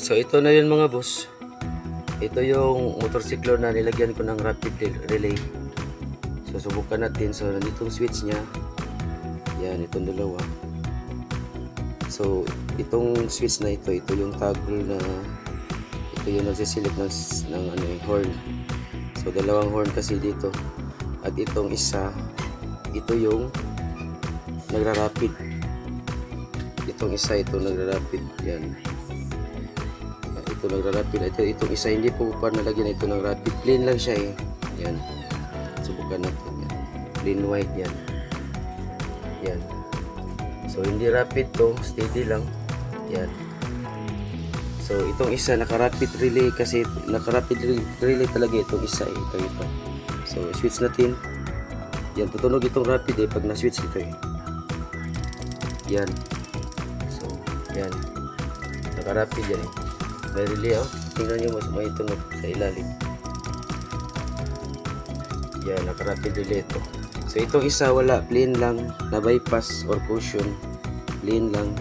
So ito na yun mga boss. Ito yung motorsiklo na nilagyan ko ng rapid relay. So subukan natin. So nandito yung switch nya. Yan, itong dalawa. So itong switch na ito yung toggle na ito yung nagsiselect ng ano, horn. So dalawang horn kasi dito. At itong isa, ito yung nagra-rapid. Itong isa, ito nagra-rapid. Yan. Ito nagra-rapid. Itong isa hindi po pa nalagyan ito ng rapid. Plain lang siya eh. Yan. Subukan natin yan. Plain white yan. Yan. So hindi rapid to, steady lang. Yan. So itong isa naka-rapid relay kasi naka-rapid relay talaga itong isa eh. Ito. So switch natin. Yan, tutunog itong rapid eh pag na-switch ito eh. Yan. So yan. Naka-rapid yan eh. May relay oh. Tingnan nyo mas may tunog sa ilalim. Yan, naka-rapid relay ito. So itong isa wala, plain lang, na bypass or caution. Plain lang.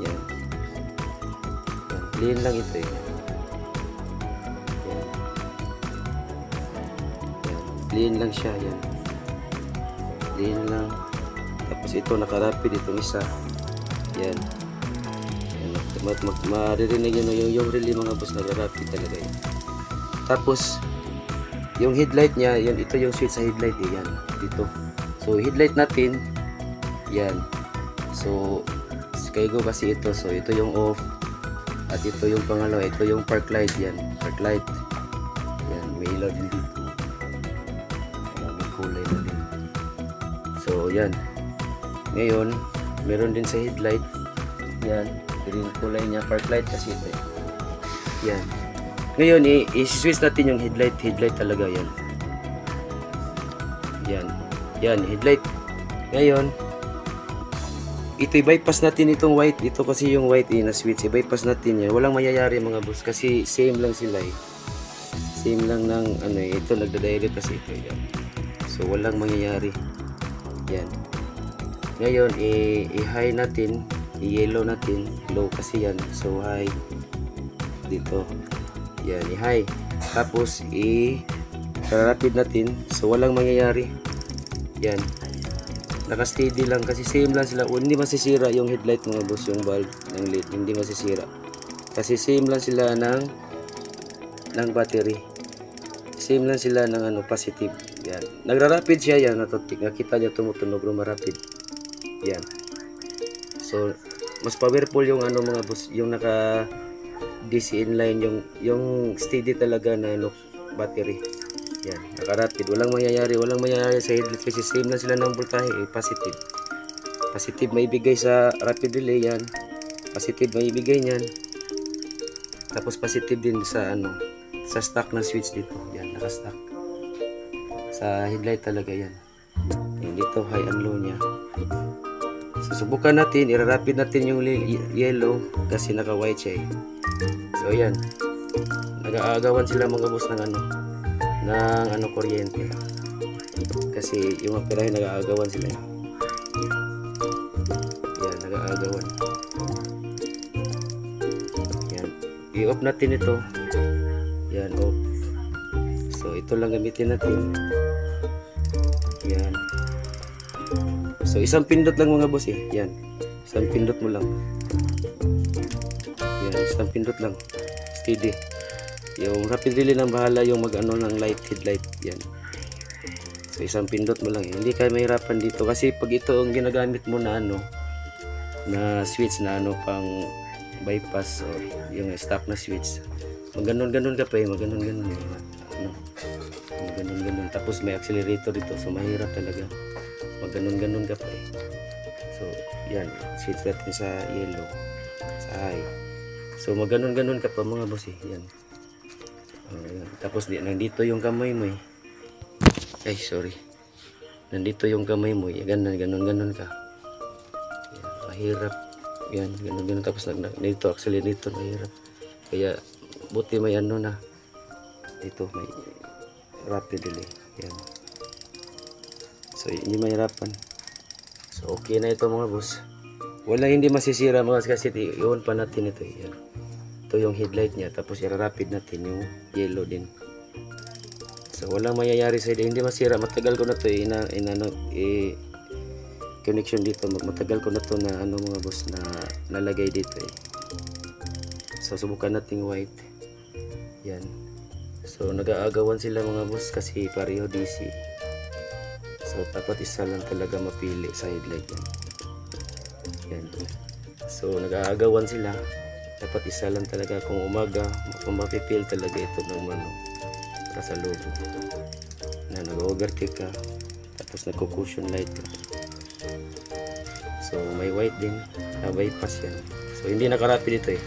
Yan. Yan, plain lang ito eh. Yan. Yan, plain lang siya, yan. Plain lang. Tapos ito naka-rapid itong isa. Yan. Maririnig yung relay mga boss na rapid talaga yun. Tapos yung headlight nya, yan, ito yung switch sa headlight eh, yan, dito. So headlight natin, yan. So kaigo kasi ito, so ito yung off. At ito yung pangalawa, ito yung park light, yan, park light. Yan, may ilaw din dito. Maraming kulay na din. So yan. Ngayon, meron din sa headlight, yan. Green kulay niya, park light kasi ito. Yan. Ngayon, i-switch natin yung headlight talaga yan. Yan. Yan, headlight. Ngayon, ito i-bypass natin itong white. Ito kasi yung white na switch. I-bypass natin yan. Walang mayayari mga boss kasi same lang sila eh. Same lang ng ano eh. Ito nagda-direct kasi ito yan. So, walang mangyayari. Yan. Ngayon, i-high natin. I-yellow natin, low kasi yan. So high dito. Yan, i-high. Tapos i-rapid natin. So walang mangyayari. Yan. Naka-steady lang kasi same lang sila. Hindi masisira yung headlight mga boss, yung bulb ng LED, hindi masisira. Kasi same lang sila ng battery. Same lang sila ng ano, positive. Yan. Nagra-rapid siya yan, nakita niyo tumutunog rumarapid. Yan. So mas powerful yung ano mga boss, yung naka DC inline, yung steady talaga na ano, battery. Yan, naka-rapid, walang mangyayari sa headlight kasi same na sila ng voltahe eh, positive. Positive maibigay sa rapid relay yan. Positive maibigay niyan. Tapos positive din sa ano, sa stock na switch dito. Yan, naka-stock. Sa headlight talaga yan. Yan dito high and low niya. Susubukan natin, i-rapid natin yung yellow kasi naka-white siya eh. So yan. Nag-aagawan sila mga boss ng ano, kuryente. Kasi yung apirahe nag-aagawan sila. Yan, nag-aagawan. Yan. I-off natin ito. Yan, off. So ito lang gamitin natin. Yan. So isang pindot lang mga boss eh. Yan. Isang pindot mo lang. Yan, isang pindot lang. Steady. Yung rapid relay lang bahala yung mag-ano ng light, headlight. Yan. So isang pindot mo lang eh. Hindi kayo mahirapan dito kasi pag ito ang ginagamit mo na ano, na switch na ano pang bypass or yung stock na switch. Maganon-ganon ka pa eh, maganon-ganon eh. Ano? Maganon-ganon. Tapos may accelerator dito. So mahirap talaga. Maganon-ganon ka pa eh. So yan, switch natin sa yellow, sa high. So maganon-ganon ka pa mga boss eh. Yan. Yan. Tapos nandito yung kamay mo eh. Ay sorry, nandito yung kamay mo eh. Ganon-ganon ka. Yan, mahirap. Yan, ganon-ganon. Tapos dito accelerator, mahirap. Kaya buti may ano na dito, may rapid relay. Yan. So hindi mahirapan. So okay na ito mga boss. Wala hindi masisira mga kasi i-on pa natin ito. Yan. ito yung headlight niya, tapos i-rapid natin yung yellow din. So walang mayayari sa hindi masira. Matagal ko na to connection dito, matagal ko na to na ano mga boss na nalagay dito eh. So subukan natin white. Yan. So nag-aagawan sila mga boss kasi pareho DC. So dapat isa lang talaga mapili sa headlight yan. Yan. So nag-aagawan sila. Dapat isa lang talaga kung umaga, kung mapipil talaga ito ng ano, para sa loob. Na nag-overtake ka, tapos nagko-cushion light ka. So may white din, bypass yan. So hindi naka-rapid ito eh.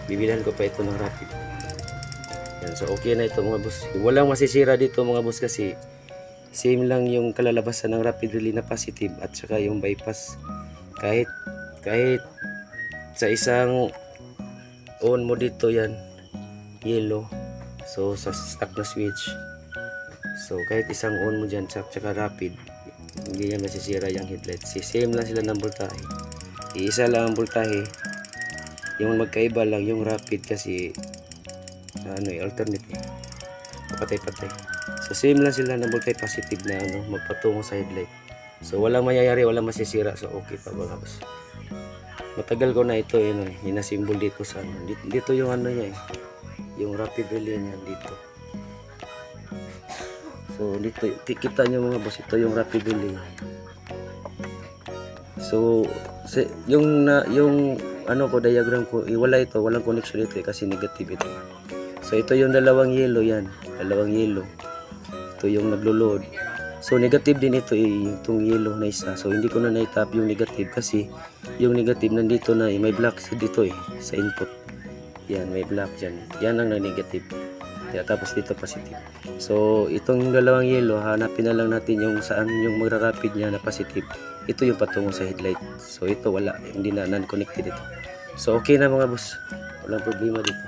Bibilhan ko pa ito ng rapid. Yan. So okay na ito mga boss. Walang masisira dito mga boss kasi same lang yung kalalabasan ng rapid relay na positive at saka yung bypass. Kahit sa isang on mo dito yan yellow, so sa stock na switch, so kahit isang on mo dyan tsaka rapid, hindi yan masisira yung headlight. Same lang sila ng voltahe, iisa lang ang voltahe, yung magkaiba lang yung rapid kasi ano alternate patay. So same lang sila ng voltahe positive na ano magpatungo sa headlight. So walang mayayari, walang masisira. So okay pa mga boss. Matagal ko na ito hinasimbol dito sa ano. Dito yung ano niya yung rapid relay niya dito. So dito kita niyo mga boss, ito yung rapid relay. So yung ano ko diagram ko, wala ito, walang connection dito kasi negative ito. So ito yung dalawang yellow yan, dalawang yellow. Ito yung naglo-load. So negative din ito itong yellow na isa. So hindi ko na na-tap yung negative kasi yung negative nandito na may black dito sa input. Yan, may black dyan. Yan ang negative. Kaya tapos dito positive. So itong dalawang yellow, hanapin na lang natin yung saan yung magra-rapid niya na positive. Ito yung patungo sa headlight. So ito wala, hindi na non-connected ito. So okay na mga boss. Walang problema dito.